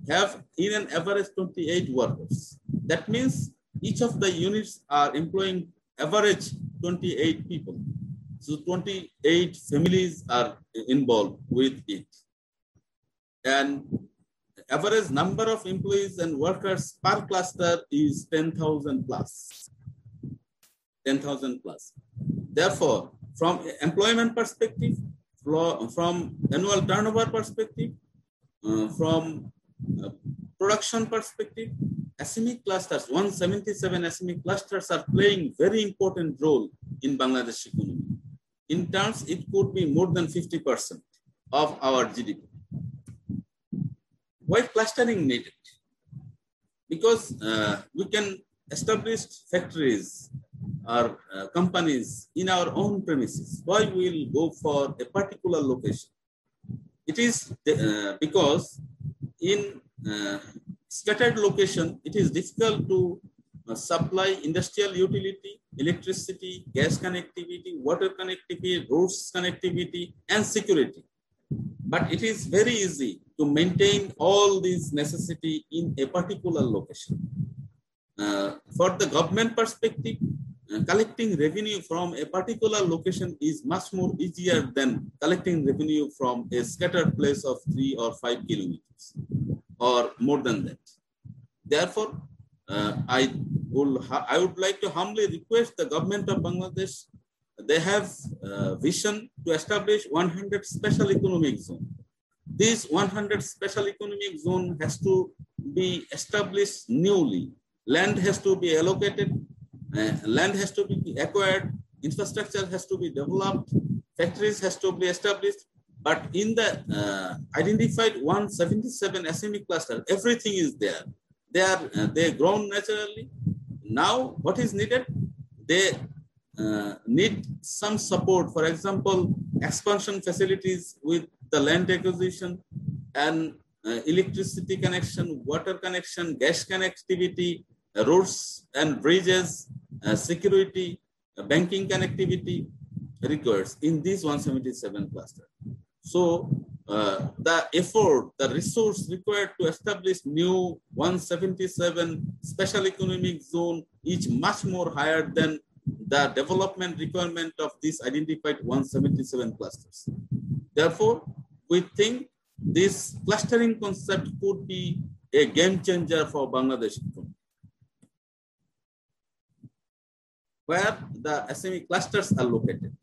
have in an average 28 workers. That means each of the units are employing average 28 people. So 28 families are involved with it. And average number of employees and workers per cluster is 10,000 plus. 10,000 plus. Therefore, from employment perspective, from annual turnover perspective, from production perspective, SME clusters, 177 SME clusters are playing very important role in Bangladesh economy. In terms, it could be more than 50% of our GDP. Why clustering needed? Because we can establish factories or companies in our own premises. Why we'll go for a particular location? It is because in scattered location, it is difficult to supply industrial utility, electricity, gas connectivity, water connectivity, roads connectivity, and security. But it is very easy to maintain all these necessity in a particular location. For the government perspective, collecting revenue from a particular location is much more easier than collecting revenue from a scattered place of 3 or 5 kilometers or more than that. Therefore, I would like to humbly request the government of Bangladesh. They have a vision to establish 100 special economic zone. This 100 special economic zone has to be established newly. Land has to be allocated, land has to be acquired, infrastructure has to be developed, factories has to be established. But in the identified 177 SME cluster, everything is there. They grown naturally. Now, what is needed? They need some support. For example, expansion facilities with the land acquisition and electricity connection, water connection, gas connectivity, roads and bridges, security, banking connectivity requires in this 177 cluster. So the effort, the resource required to establish new 177 special economic zone is much more higher than the development requirement of these identified 177 clusters. Therefore, we think this clustering concept could be a game changer for Bangladesh economy. Where the SME clusters are located.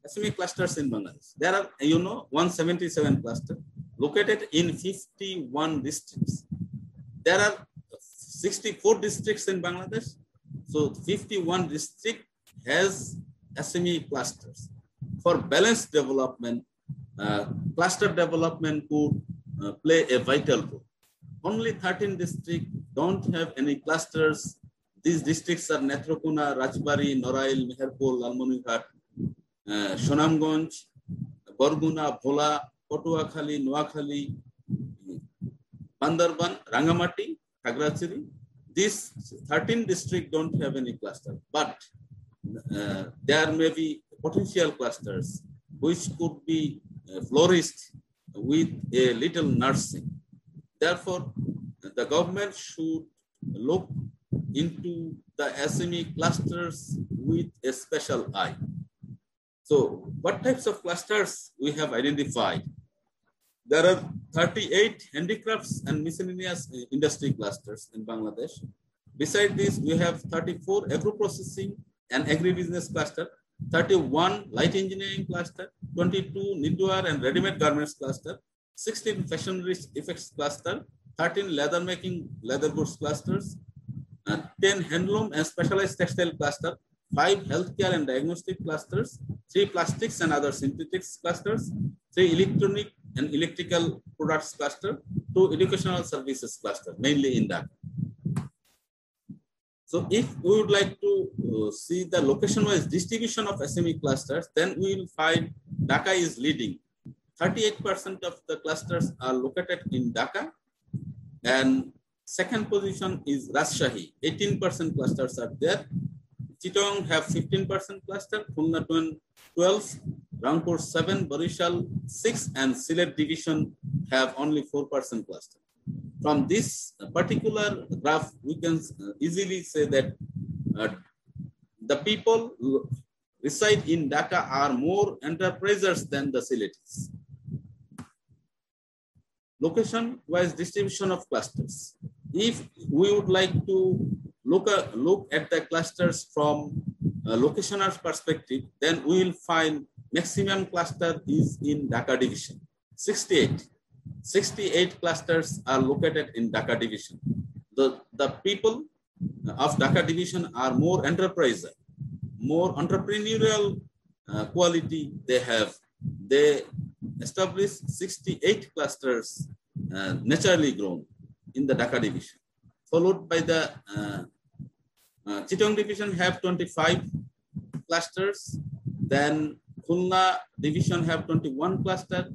SME clusters in Bangladesh. There are, 177 clusters located in 51 districts. There are 64 districts in Bangladesh. So 51 district has SME clusters. For balanced development, cluster development could play a vital role. Only 13 districts don't have any clusters. These districts are Netrokona, Rajbari, Narail, Meherpur, Lalmonirhat, Sunamganj, Barguna, Bhola, Patuakhali, Noakhali, Bandarban, Rangamati, Khagrachari. These 13 districts don't have any cluster, but there may be potential clusters which could be flourished with a little nursing. Therefore, the government should look into the SME clusters with a special eye. So what types of clusters we have identified? There are 38 handicrafts and miscellaneous industry clusters in Bangladesh. Besides this, we have 34 agro-processing and agri-business cluster, 31 light engineering cluster, 22 knitwear and ready-made garments cluster, 16 fashion-rich effects cluster, 13 leather goods clusters, 10 handloom and specialized textile cluster, 5 healthcare and diagnostic clusters, 3 plastics and other synthetics clusters, 3 electronic and electrical products cluster, 2 educational services cluster, mainly in Dhaka. So if we would like to see the location-wise distribution of SME clusters, then we will find Dhaka is leading. 38% of the clusters are located in Dhaka, and second position is Rajshahi. 18% clusters are there. Chittagong have 15% cluster, Khulna 12, Rangpur 7, Barishal 6, and Sylhet division have only 4% cluster. from this particular graph, we can easily say that the people who reside in Dhaka are more enterprisers than the Siletis. Location-wise distribution of clusters. If we would like to look at the clusters from a locationer's perspective, then we will find maximum cluster is in Dhaka division, 68. 68 clusters are located in Dhaka division. The people of Dhaka division are more enterpriser, more entrepreneurial quality they have. They established 68 clusters naturally grown in the Dhaka division, followed by the Chittagong division have 25 clusters, then Khulna division have 21 clusters,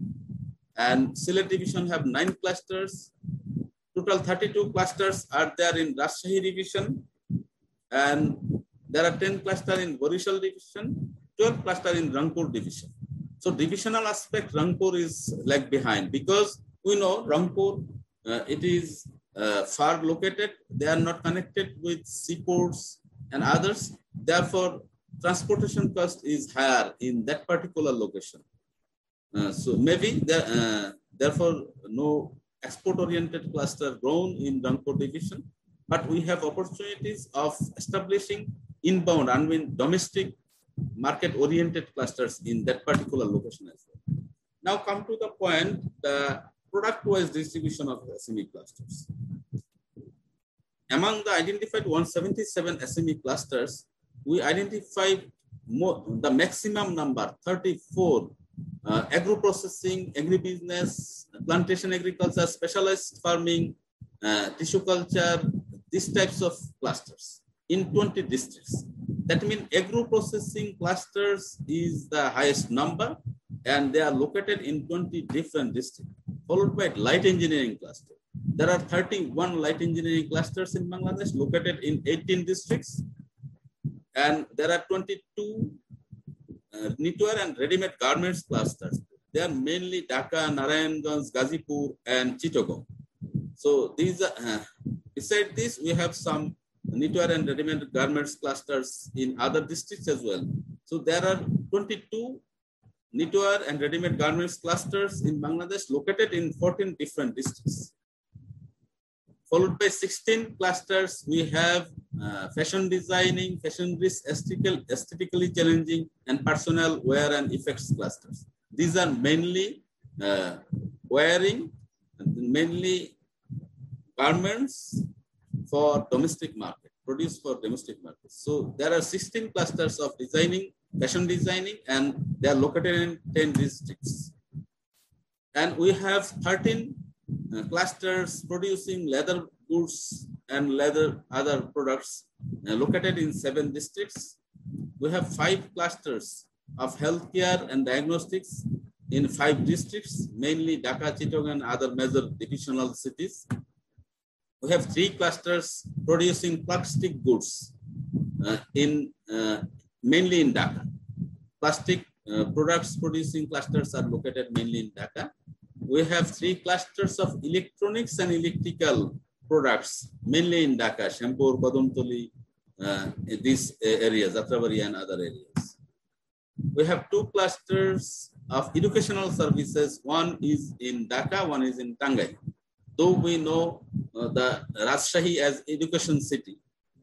and Sylhet division have 9 clusters. Total 32 clusters are there in Rajshahi division, and there are 10 clusters in Borishal division, 12 clusters in Rangpur division. So divisional aspect, Rangpur is lag behind because we know Rangpur, it is far located. They are not connected with seaports and others. Therefore, transportation cost is higher in that particular location. So maybe therefore no export-oriented cluster grown in Rangpur division, but we have opportunities of establishing inbound, I mean domestic market-oriented clusters in that particular location as well. Now come to the point, the product-wise distribution of SME clusters. Among the identified 177 SME clusters, we identified the maximum number, 34, agro-processing, agri-business, plantation agriculture, specialized farming, tissue culture, these types of clusters in 20 districts. That means agro-processing clusters is the highest number, and they are located in 20 different districts, followed by light engineering cluster. There are 31 light engineering clusters in Bangladesh located in 18 districts, and there are 22 knitwear and ready-made garments clusters. They are mainly Dhaka, Narayanganj, Gazipur, and Chittagong. So these are, beside this, we have some knitwear and ready-made garments clusters in other districts as well. So there are 22 knitwear and ready-made garments clusters in Bangladesh located in 14 different districts. Followed by 16 clusters, we have fashion designing, fashion risk, aesthetically challenging, and personal wear and effects clusters. These are mainly wearing, mainly garments for domestic market, produced for domestic market. So there are 16 clusters of designing, fashion designing, and they are located in 10 districts. And we have 13 clusters producing leather goods and leather other products located in 7 districts. We have 5 clusters of healthcare and diagnostics in 5 districts, mainly Dhaka, Chittagong, and other major divisional cities. We have 3 clusters producing plastic goods mainly in Dhaka. Plastic products producing clusters are located mainly in Dhaka. We have 3 clusters of electronics and electrical products, mainly in Dhaka, Shampur, Kodamtoli, these areas, Rajbari and other areas. We have 2 clusters of educational services. One is in Dhaka, one is in Tangai. Though we know the Rajshahi as education city,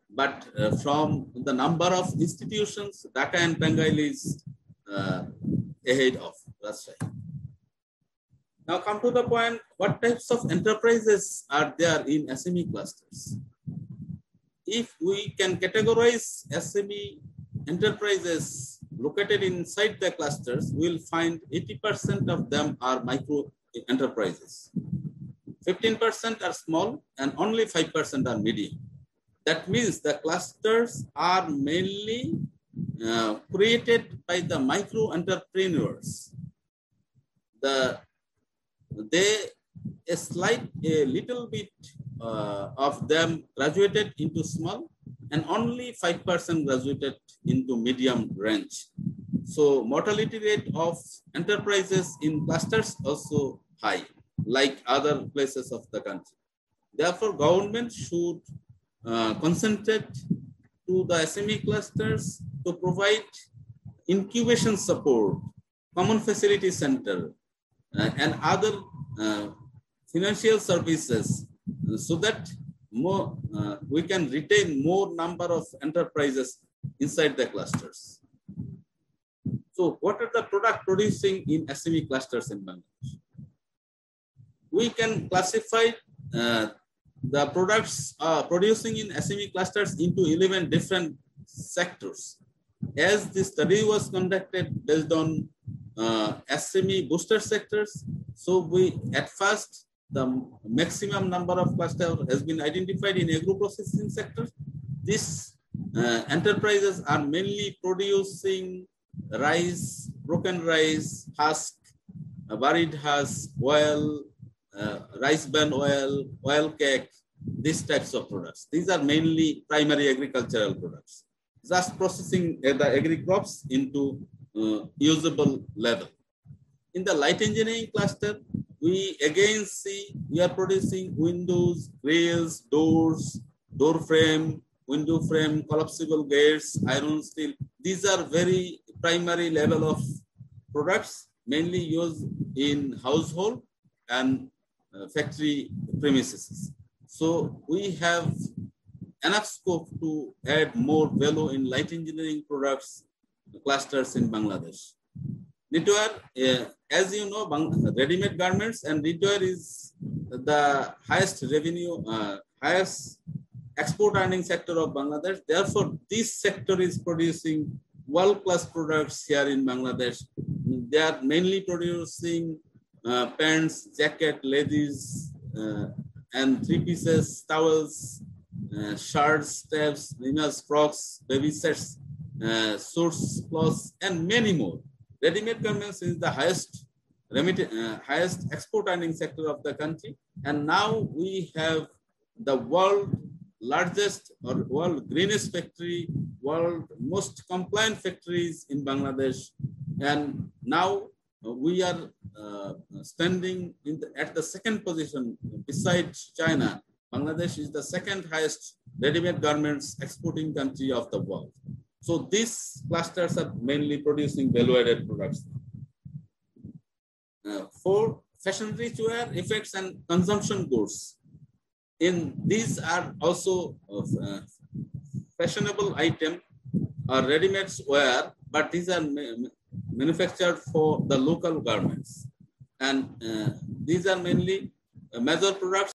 but from the number of institutions, Dhaka and Tangai is ahead of Rajshahi. Now come to the point, what types of enterprises are there in SME clusters? If we can categorize SME enterprises located inside the clusters, we'll find 80% of them are micro enterprises. 15% are small and only 5% are medium. That means the clusters are mainly created by the micro entrepreneurs. A little bit of them graduated into small and only 5% graduated into medium range. So mortality rate of enterprises in clusters also high, like other places of the country. Therefore, government should concentrate to the SME clusters to provide incubation support, common facility center, and other financial services so that we can retain more number of enterprises inside the clusters. So what are the product producing in SME clusters in Bangladesh? We can classify the products producing in SME clusters into 11 different sectors. As the study was conducted based on SME booster sectors, so we at first the maximum number of clusters has been identified in agro-processing sector. These enterprises are mainly producing rice, broken rice, husk, buried husk, oil, rice bran oil, oil cake, these types of products. These are mainly primary agricultural products, just processing the agri crops into usable level. In the light engineering cluster, we again see we are producing windows, grills, doors, door frame, window frame, collapsible gates, iron steel. These are very primary level of products mainly used in household and factory premises. So we have enough scope to add more value in light engineering products clusters in Bangladesh. Knitwear, as you know, ready-made garments and knitwear is the highest revenue, highest export earning sector of Bangladesh. Therefore, this sector is producing world-class products here in Bangladesh. They are mainly producing pants, jacket, ladies, and three pieces, towels, shirts, tabs, limers, frocks, baby sets, suits, clothes, and many more. Ready-made garments is the highest export earning sector of the country. And now we have the world largest or world greenest factory, world most compliant factories in Bangladesh. And now we are standing at the second position besides China. Bangladesh is the second highest ready-made garments exporting country of the world. So these clusters are mainly producing value-added products. For fashion-rich wear, effects, and consumption goods, these are also fashionable item or ready-made wear, but these are manufactured for the local garments. And these are mainly major products